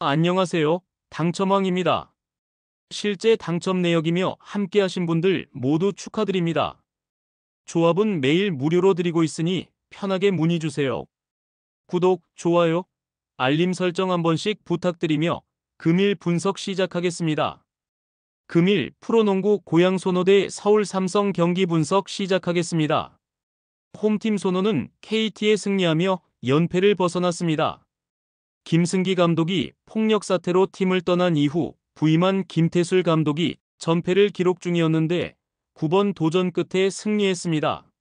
안녕하세요. 당첨왕입니다. 실제 당첨 내역이며 함께하신 분들 모두 축하드립니다. 조합은 매일 무료로 드리고 있으니 편하게 문의 주세요. 구독, 좋아요, 알림 설정 한 번씩 부탁드리며 금일 분석 시작하겠습니다. 금일 프로농구 고양 소노대 서울 삼성 경기 분석 시작하겠습니다. 홈팀 소노는 KT에 승리하며 연패를 벗어났습니다. 김승기 감독이 폭력 사태로 팀을 떠난 이후 부임한 김태술 감독이 전패를 기록 중이었는데 9번 도전 끝에 승리했습니다.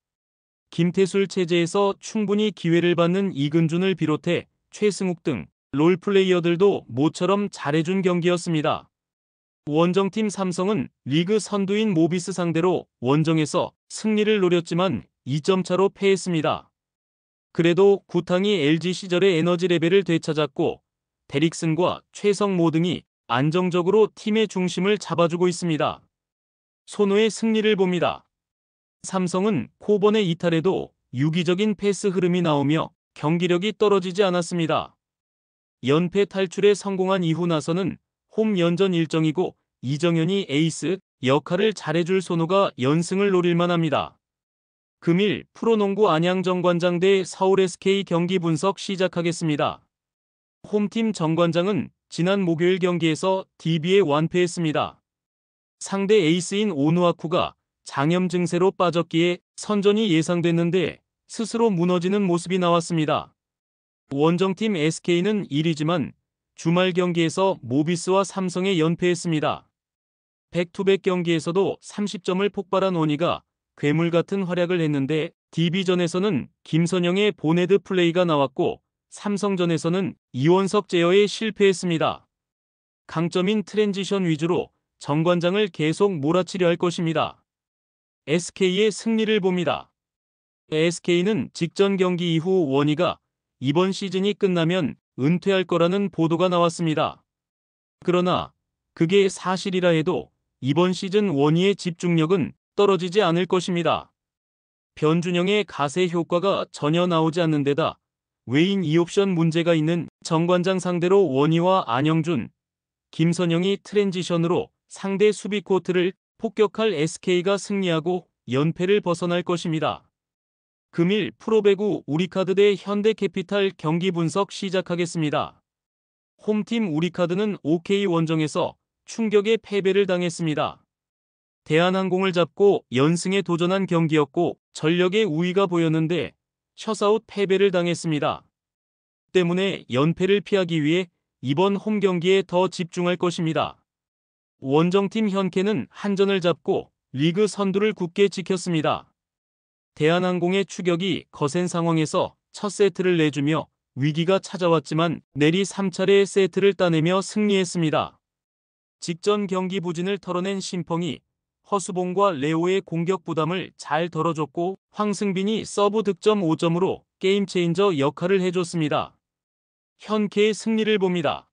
김태술 체제에서 충분히 기회를 받는 이근준을 비롯해 최승욱 등 롤플레이어들도 모처럼 잘해준 경기였습니다. 원정팀 삼성은 리그 선두인 모비스 상대로 원정에서 승리를 노렸지만 2점 차로 패했습니다. 그래도 구탕이 LG 시절의 에너지 레벨을 되찾았고 데릭슨과 최성모 등이 안정적으로 팀의 중심을 잡아주고 있습니다. 손호의 승리를 봅니다. 삼성은 코번의 이탈에도 유기적인 패스 흐름이 나오며 경기력이 떨어지지 않았습니다. 연패 탈출에 성공한 이후 나서는 홈 연전 일정이고 이정현이 에이스 역할을 잘해줄 손호가 연승을 노릴만 합니다. 금일 프로농구 안양 정관장 대 서울 SK 경기 분석 시작하겠습니다. 홈팀 정관장은 지난 목요일 경기에서 DB에 완패했습니다. 상대 에이스인 오누아쿠가 장염 증세로 빠졌기에 선전이 예상됐는데 스스로 무너지는 모습이 나왔습니다. 원정팀 SK는 1위지만 주말 경기에서 모비스와 삼성에 연패했습니다. 백투백 경기에서도 30점을 폭발한 원희가 괴물 같은 활약을 했는데 DB전에서는 김선영의 보네드 플레이가 나왔고 삼성전에서는 이원석 제어에 실패했습니다. 강점인 트랜지션 위주로 정관장을 계속 몰아치려 할 것입니다. SK의 승리를 봅니다. SK는 직전 경기 이후 원희가 이번 시즌이 끝나면 은퇴할 거라는 보도가 나왔습니다. 그러나 그게 사실이라 해도 이번 시즌 원희의 집중력은 떨어지지 않을 것입니다. 변준영의 가세 효과가 전혀 나오지 않는 데다 외인 2옵션 문제가 있는 정관장 상대로 원희와 안영준, 김선영이 트랜지션으로 상대 수비 코트를 폭격할 SK가 승리하고 연패를 벗어날 것입니다. 금일 프로배구 우리카드 대 현대캐피탈 경기 분석 시작하겠습니다. 홈팀 우리카드는 OK 원정에서 충격의 패배를 당했습니다. 대한항공을 잡고 연승에 도전한 경기였고 전력의 우위가 보였는데 셧아웃 패배를 당했습니다. 때문에 연패를 피하기 위해 이번 홈 경기에 더 집중할 것입니다. 원정팀 현캐는 한전을 잡고 리그 선두를 굳게 지켰습니다. 대한항공의 추격이 거센 상황에서 첫 세트를 내주며 위기가 찾아왔지만 내리 3차례 세트를 따내며 승리했습니다. 직전 경기 부진을 털어낸 신펑이 허수봉과 레오의 공격 부담을 잘 덜어줬고 황승빈이 서브 득점 5점으로 게임 체인저 역할을 해줬습니다. 현캐의 승리를 봅니다.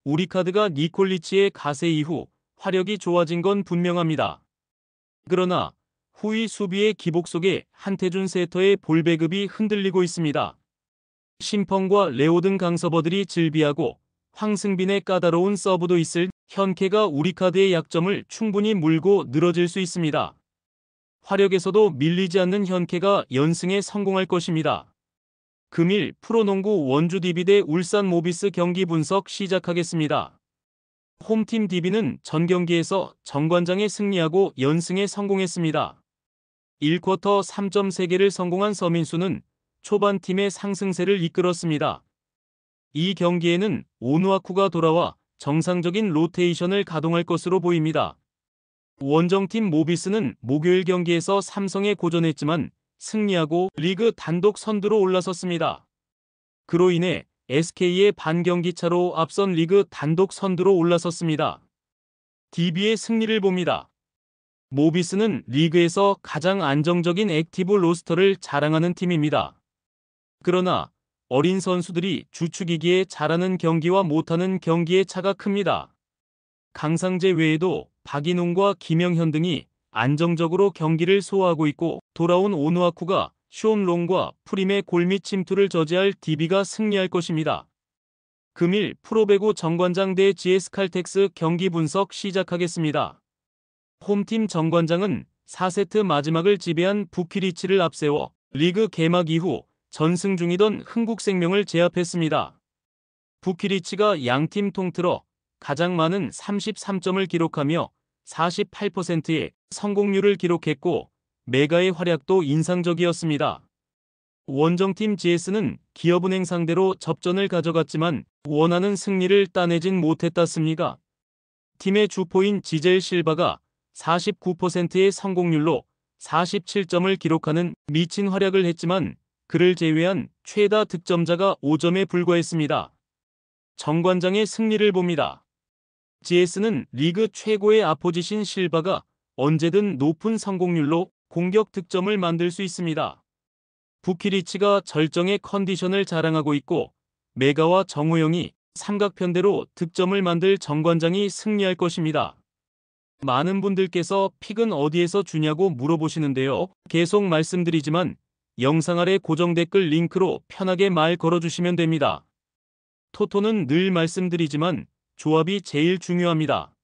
우리카드가 니콜리치의 가세 이후 화력이 좋아진 건 분명합니다. 그러나 후위 수비의 기복 속에 한태준 세터의 볼 배급이 흔들리고 있습니다. 신펑과 레오 등 강서버들이 즐비하고 황승빈의 까다로운 서브도 있을 현캐가 우리카드의 약점을 충분히 물고 늘어질 수 있습니다. 화력에서도 밀리지 않는 현캐가 연승에 성공할 것입니다. 금일 프로농구 원주 DB 대 울산 모비스 경기 분석 시작하겠습니다. 홈팀 DB는 전 경기에서 정관장에 승리하고 연승에 성공했습니다. 1쿼터 3.3개를 성공한 서민수는 초반 팀의 상승세를 이끌었습니다. 이 경기에는 오누아쿠가 돌아와 정상적인 로테이션을 가동할 것으로 보입니다. 원정팀 모비스는 목요일 경기에서 삼성에 고전했지만 승리하고 리그 단독 선두로 올라섰습니다. 그로 인해 SK의 반경기 차로 앞선 리그 단독 선두로 올라섰습니다. DB의 승리를 봅니다. 모비스는 리그에서 가장 안정적인 액티브 로스터를 자랑하는 팀입니다. 그러나 어린 선수들이 주축이기에 잘하는 경기와 못하는 경기의 차가 큽니다. 강상재 외에도 박인웅과 김영현 등이 안정적으로 경기를 소화하고 있고 돌아온 오누아쿠가 쇼온롱과 프림의 골밑 침투를 저지할 DB가 승리할 것입니다. 금일 프로배구 정관장 대 GS칼텍스 경기 분석 시작하겠습니다. 홈팀 정관장은 4세트 마지막을 지배한 부키리치를 앞세워 리그 개막 이후 전승 중이던 흥국생명을 제압했습니다. 부키리치가 양팀 통틀어 가장 많은 33점을 기록하며 48%의 성공률을 기록했고 메가의 활약도 인상적이었습니다. 원정팀 GS는 기업은행 상대로 접전을 가져갔지만 원하는 승리를 따내진 못했다습니다. 팀의 주포인 지젤 실바가 49%의 성공률로 47점을 기록하는 미친 활약을 했지만 그를 제외한 최다 득점자가 5점에 불과했습니다. 정관장의 승리를 봅니다. GS는 리그 최고의 아포지신 실바가 언제든 높은 성공률로 공격 득점을 만들 수 있습니다. 부키리치가 절정의 컨디션을 자랑하고 있고 메가와 정우영이 삼각편대로 득점을 만들 정관장이 승리할 것입니다. 많은 분들께서 픽은 어디에서 주냐고 물어보시는데요. 계속 말씀드리지만 영상 아래 고정 댓글 링크로 편하게 말 걸어주시면 됩니다. 토토는 늘 말씀드리지만 조합이 제일 중요합니다.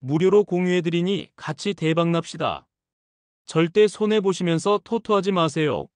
무료로 공유해드리니 같이 대박납시다. 절대 손해보시면서 토토하지 마세요.